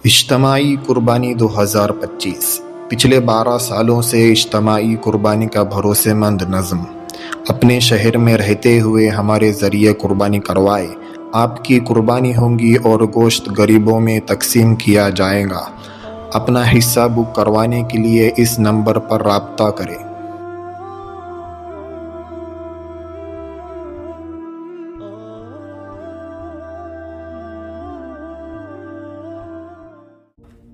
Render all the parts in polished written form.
اجتماعی قربانی 2025 پچھلے 12 سالوں سے اجتماعی قربانی کا بھروسے مند نظم اپنے شہر میں رہتے ہوئے ہمارے ذریعے قربانی کروائے۔ آپ کی قربانی ہوگی اور گوشت غریبوں میں تقسیم کیا جائے گا۔ اپنا حصہ بک کروانے کے لیے اس نمبر پر رابطہ کریں۔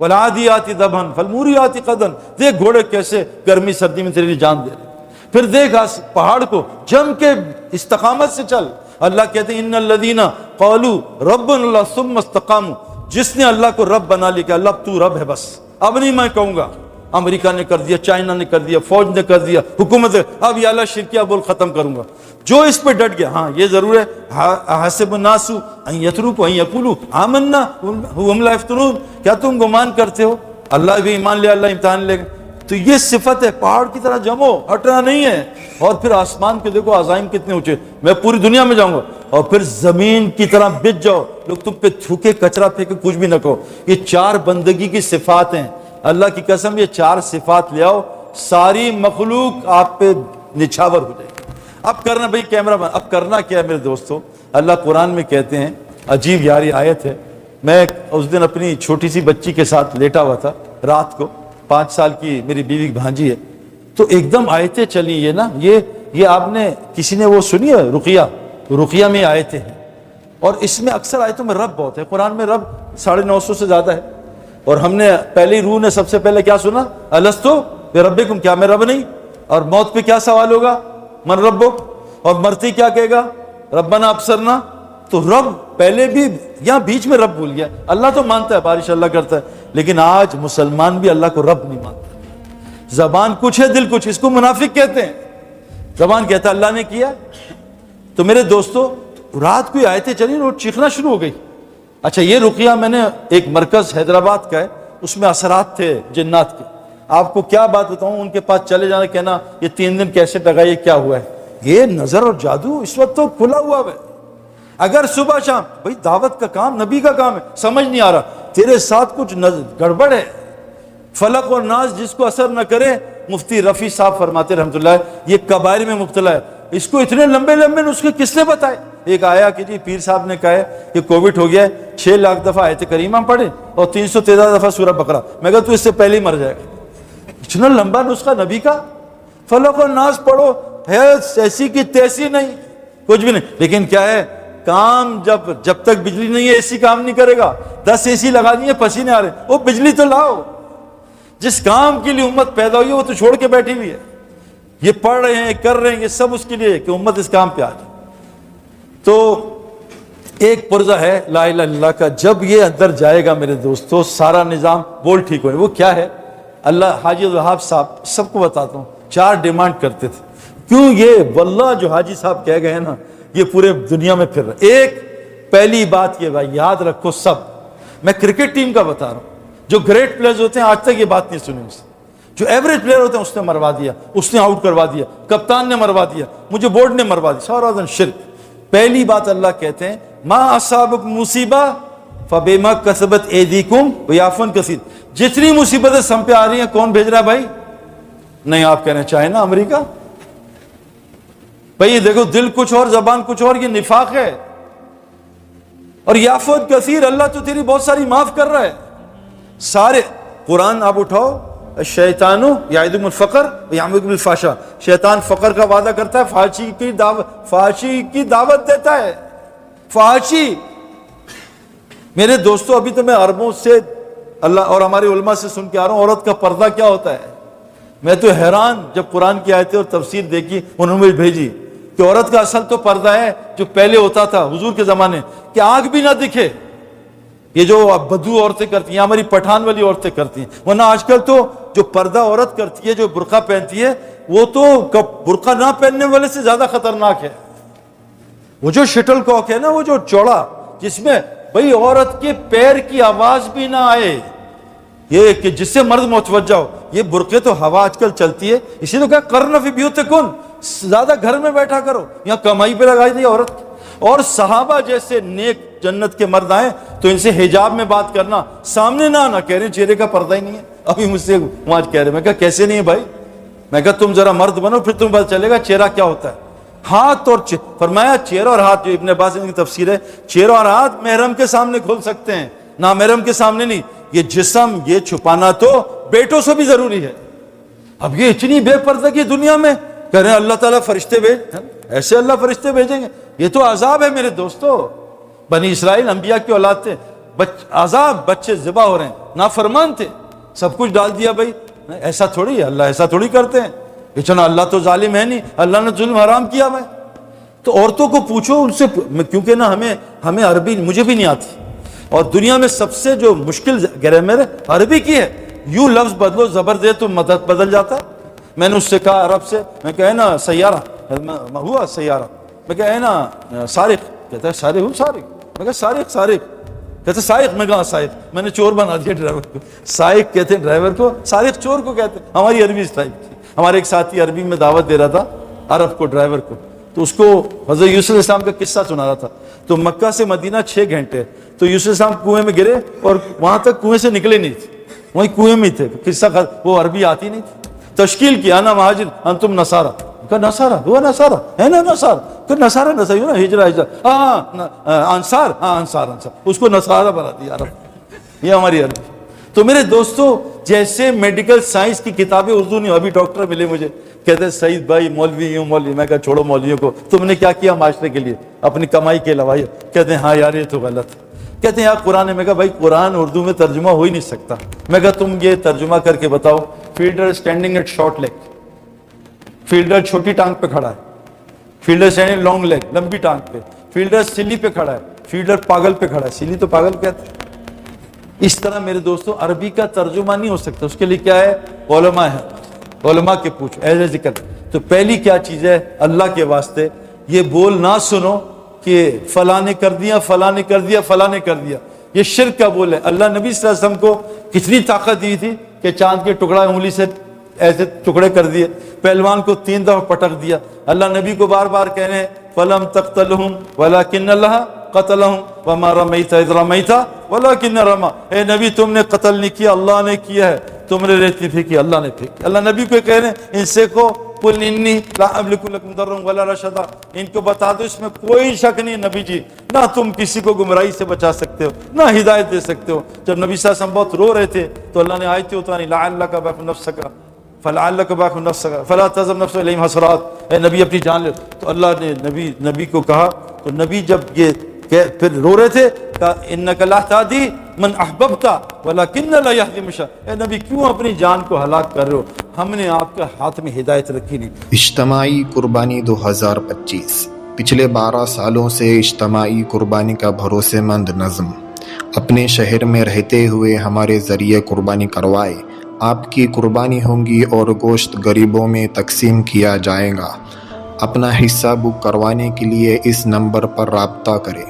والعادیات ضبحا فالموریات قدحا، دیکھ گھوڑے کیسے گرمی سردی میں تیری لیے جان دے رہے، پھر دیکھ پہاڑ کو جم کے استقامت سے چل۔ اللہ کہتے ہیں ان الذین قالوا ربنا اللہ ثم استقاموا، جس نے اللہ کو رب بنا لیا کہ اللہ اب تو رب ہے، بس اب نہیں میں کہوں گا۔ امریکہ نے کر دیا، چائنا نے کر دیا، فوج نے کر دیا، حکومت ہے، اب یا اللہ شرکیہ بول ختم کروں گا۔ جو اس پہ ڈٹ گیا، ہاں یہ ضرور ہے، حسب الناس ان یترکوا ان یقولوا آمنا وهم لا یفتنون، کیا تم گمان کرتے ہو اللہ بھی ایمان لے، اللہ امتحان لے گا؟ تو یہ صفت ہے، پہاڑ کی طرح جمو، ہٹنا نہیں ہے۔ اور پھر آسمان کے دیکھو عزائم کتنے اونچے، میں پوری دنیا میں جاؤں گا، اور پھر زمین کی طرح بچ جاؤ، لوگ تم پہ تھوکے، کچرا پھینکے، کچھ بھی نہ کہو۔ یہ 4 بندگی کی صفات ہیں، اللہ کی قسم یہ 4 صفات لے آؤ، ساری مخلوق آپ پہ نچھاور ہو جائے گی۔ اب کرنا بھائی کیمرہ بند، اب کرنا کیا ہے میرے دوستو؟ اللہ قرآن میں کہتے ہیں، عجیب یاری آیت ہے۔ میں اس دن اپنی چھوٹی سی بچی کے ساتھ لیٹا ہوا تھا رات کو، 5 سال کی میری بیوی کی بھانجی ہے، تو ایک دم آیتیں چلی، یہ نا یہ آپ نے کسی نے وہ سنی ہے رقیہ میں آیتیں ہیں، اور اس میں اکثر آیتوں میں رب بہت ہے۔ قرآن میں رب 950 سے زیادہ ہے، اور ہم نے پہلی روح نے سب سے پہلے کیا سنا؟ الستو بربکم، کیا میں رب نہیں؟ اور موت پہ کیا سوال ہوگا؟ من ربک، اور مرتی کیا کہے گا؟ ربنا ابصرنا۔ تو رب پہلے بھی یہاں بیچ میں رب بھول گیا۔ اللہ تو مانتا ہے، بارش اللہ کرتا ہے، لیکن آج مسلمان بھی اللہ کو رب نہیں مانتا۔ زبان کچھ ہے، دل کچھ، اس کو منافق کہتے ہیں۔ زبان کہتا ہے اللہ نے کیا۔ تو میرے دوستو، رات کو آیتیں چلی اور چیخنا شروع ہو گئی۔ اچھا، یہ رقیہ میں نے ایک مرکز حیدرآباد کا ہے، اس میں اثرات تھے جنات کے۔ آپ کو کیا بات بتاؤں، ان کے پاس چلے جانا، کہنا یہ 3 دن کیسے لگا، یہ کیا ہوا ہے؟ یہ نظر اور جادو اس وقت تو کھلا ہوا ہے۔ اگر صبح شام، بھائی دعوت کا کام نبی کا کام ہے، سمجھ نہیں آ رہا، تیرے ساتھ کچھ گڑبڑ ہے، فلق اور ناس جس کو اثر نہ کرے، مفتی رفیع صاحب فرماتے رحمۃ اللہ، یہ کبائر میں مبتلا ہے۔ اس کو اتنے لمبے لمبے نسخے کس نے بتائے؟ ایک آیا کہ جی پیر صاحب نے کہا ہے کہ کووڈ ہو گیا ہے، 6 لاکھ دفعہ آیت کریمہ پڑھے اور 313 دفعہ سورہ بقرہ۔ میں کہا تو اس سے پہلے ہی مر جائے گا۔ اتنا لمبا نسخہ نبی کا، فلق اور ناس پڑھو، ہے ایسی کی تیسی نہیں، کچھ بھی نہیں۔ لیکن کیا ہے، کام جب تک بجلی نہیں ہے ایسی کام نہیں کرے گا۔ 10 اے سی لگا دیے، پسینے آ رہے، وہ بجلی تو لاؤ۔ جس کام کے لیے امت پیدا ہوئی ہے وہ تو چھوڑ کے بیٹھی ہوئی ہے۔ یہ پڑھ رہے ہیں، کر رہے ہیں، یہ سب اس کے لیے کہ امت اس کام پہ آ جائے۔ تو ایک پرزہ ہے لا الہ الا اللہ کا، جب یہ اندر جائے گا میرے دوستو، سارا نظام بول ٹھیک ہوئے۔ وہ کیا ہے؟ اللہ حاجی وہاب صاحب سب کو بتاتا ہوں، 4 ڈیمانڈ کرتے تھے۔ کیوں یہ واللہ جو حاجی صاحب کہہ گئے ہیں نا، یہ پورے دنیا میں پھر رہے۔ ایک پہلی بات یہ بھائی یاد رکھو سب، میں کرکٹ ٹیم کا بتا رہا ہوں، جو گریٹ پلیئرز ہوتے ہیں آج تک یہ بات نہیں سنی، جو ایوریج پلیئر ہوتے ہیں اس نے مروا دیا، اس نے آؤٹ کروا دیا، کپتان نے مروا دیا، مجھے بورڈ نے مروا دیا، سارا دن شرک۔ پہلی بات اللہ کہتے ہیں ما اصابک مصیبہ فبما کسبت ایدیکم ویعفو عن کثیر، جتنی مصیبتیں سم پہ آ رہی ہیں کون بھیج رہا ہے بھائی؟ نہیں آپ کہنا چاہیں نا امریکہ؟ بھائی دیکھو، دل کچھ اور زبان کچھ اور، یہ نفاق ہے۔ اور یعفو عن کثیر، اللہ تو تیری بہت ساری معاف کر رہا ہے۔ سارے قرآن آپ اٹھاؤ، الشیطان یعدکم الفقر ویأمرکم بالفحشاء، شیطان فقر کا وعدہ کرتا ہے، فحاشی کی دعوت دیتا ہے۔ فحاشی، میرے دوستو ابھی تو میں عربوں سے اللہ اور ہمارے علماء سے سن کے آ رہا ہوں، عورت کا پردہ کیا ہوتا ہے۔ میں تو حیران، جب قرآن کی آیتیں اور تفسیر دیکھی، انہوں نے بھیجی کہ عورت کا اصل تو پردہ ہے جو پہلے ہوتا تھا حضور کے زمانے، کہ آنکھ بھی نہ دکھے، یہ جو بدو عورتیں کرتی ہیں، ہماری پٹھان والی عورتیں کرتی ہیں۔ ورنہ آج کل تو جو پردہ عورت کرتی ہے، جو برقع پہنتی ہے، وہ تو برقع نہ پہننے والے سے زیادہ خطرناک ہے۔ وہ جو شٹل کاک ہے نا، وہ جو چوڑا، جس میں بھئی عورت کے پیر کی آواز بھی نہ آئے، یہ کہ جس سے مرد متوجہ ہو۔ یہ برقعے تو ہوا آج کل چلتی ہے، اسی لیے کہا کرنا فی بیوتکن، زیادہ گھر میں بیٹھا کرو، یہاں کمائی پہ لگائی دی عورت۔ اور صحابہ جیسے نیک جنت کے مرد آئے تو ان سے حجاب میں بات کرنا، سامنے نہ آنا، کہہ رہے ہیں چہرے کا پردہ ہی نہیں ہے. ابھی مجھ سے وہاں کہہ رہے، میں کہا کیسے نہیں ہے بھائی؟ میں کہا تم ذرا مرد بنو پھر تمہیں پتہ چلے گا چہرہ کیا ہوتا ہے. ہاتھ اور فرمایا چہرہ اور ہاتھ، جو ابن عباس کی تفسیر ہے، چہرہ اور ہاتھ محرم کے سامنے کھول سکتے ہیں، نامحرم کے سامنے نہیں. یہ جسم یہ چھپانا تو بیٹوں سے بھی ضروری ہے. اب یہ اتنی بے پردگی دنیا میں، کہہ رہے ہیں اللہ تعالیٰ فرشتے بھیج، ایسے اللہ فرشتے بھیجیں گے؟ یہ تو عذاب ہے میرے دوستو. بنی اسرائیل انبیاء کی اولاد تھے، عذاب، بچے ذبح ہو رہے ہیں، نافرمان تھے، سب کچھ ڈال دیا. بھائی ایسا تھوڑی ہے، اللہ ایسا تھوڑی کرتے ہیں. اتنا اللہ تو ظالم ہے نہیں، اللہ نے ظلم حرام کیا میں. تو عورتوں کو پوچھو ان سے، کیونکہ نا ہمیں عربی مجھے بھی نہیں آتی، اور دنیا میں سب سے جو مشکل گرامر ہے عربی کی ہے. یوں لفظ بدلو زبر دے تو مدد بدل جاتا ہے. میں نے اس سے کہا عرب سے، میں کہا ہے نا سیارہ، ہوا سیارہ، میں کہا ہے نا سارق، کہتا ہے سارق ہوں سارق، میں کہا سارق سارق، کہتے سائق، میں کہا سائق، میں نے چور بنا دیا ڈرائیور کو. سائق کہتے ہیں ڈرائیور کو، سارق چور کو کہتے ہیں. ہماری عربی اس ٹائپ کی. ہمارے ایک ساتھی عربی میں دعوت دے رہا تھا عرب کو، ڈرائیور کو، تو اس کو حضرت یوسف علیہ السلام کا قصہ سنا رہا تھا. تو مکہ سے مدینہ 6 گھنٹے، تو یوسف علیہ السلام کنویں میں گرے اور وہاں تک کنویں سے نکلے نہیں تھے، وہیں کنویں میں تھے. قصہ وہ عربی آتی نہیں تھی. تشکیل کیا انا مہاجر انتم نصارہ، کہا نصارہ ہوا نصارہ ہے نا، نصارہ کہ نصارہ نصارہ نا، ہجرہ انصار، انصار اس کو نصارہ بنا دیا عرب. یہ ہماری عربی. تو میرے دوستو جیسے میڈیکل سائنس کی کتابیں اردو نہیں، ابھی ڈاکٹر ملے مجھے، کہتے ہیں سعید بھائی مولوی ہوں مولوی. میں کہا چھوڑو مولویوں کو، تم نے کیا کیا معاشرے کے لیے اپنی کمائی کے علاوہ؟ کہتے ہیں ہاں یار یہ تو غلط. کہتے ہیں یار قرآن، میں کہا بھائی قرآن اردو میں ترجمہ ہو ہی نہیں سکتا. میں کہا تم یہ ترجمہ کر کے بتاؤ، fielder standing at short leg, fielder چھوٹی ٹانگ پہ کھڑا ہے، فیلڈر اسٹینڈنگ لانگ لیگ لمبی ٹانگ پہ، فیلڈر سلی پہ کھڑا ہے، فیلڈر پاگل پہ کھڑا ہے. سلی تو پاگل کہتے ہیں. اس طرح میرے دوستو عربی کا ترجمہ نہیں ہو سکتا. اس کے لیے کیا ہے؟ علماء ہے، علماء کے پوچھو. ایسے ذکر تو پہلی کیا چیز ہے؟ اللہ کے واسطے یہ بول نہ سنو کہ فلاں نے کر دیا، فلاں نے کر دیا، فلاں نے کر دیا. یہ شرک کا بول ہے. اللہ نبی صلی اللہ علیہ وسلم کو کتنی طاقت دی تھی کہ چاند کے ٹکڑا انگلی سے ایسے ٹکڑے کر دیے، پہلوان کو 3 دفعہ پٹک دیا. اللہ نبی کو بار بار کہہ رہے ہیں فلم تقتلہم ولکن اللہ قتلہم وما رمیت اذ رمیت ولکن رمی. اے نبی تم نے قتل نہیں کیا، اللہ نے کیا ہے. تم نے ریتی پھینکی، اللہ نے پھینکی. اللہ نبی کو کہہ رہے ہیں ان سے کو قل انی لا املک لکم ضرا ولا رشدا، ان کو بتا دو اس میں کوئی شک نہیں نبی جی، نہ تم کسی کو گمراہی سے بچا سکتے ہو نہ ہدایت دے سکتے ہو. جب نبی صلی اللہ علیہ وسلم بہت رو رہے تھے تو اللہ نے آیتیں اتاری لعلک باخع نفسک فلعلک باخع نفسک فلا تذهب نفسک الیہم حسرات. اے نبی اپنی جان لے. تو اللہ نے نبی کو کہا، تو نبی جب یہ پھر رو رہے تھے کہا انک لا تہدی من احببت ولکن اللہ یہدی من یشاء. اے نبی کیوں اپنی جان کو ہلاک کر رہے ہو؟ ہم نے آپ کے ہاتھ میں ہدایت رکھی نہیں. اجتماعی قربانی 2025 پچھلے 12 سالوں سے اجتماعی قربانی کا بھروسے مند نظم اپنے شہر میں رہتے ہوئے ہمارے ذریعے قربانی کروائے. آپ کی قربانی ہوں گی اور گوشت غریبوں میں تقسیم کیا جائے گا. اپنا حصہ بک کروانے کے لیے اس نمبر پر رابطہ کریں.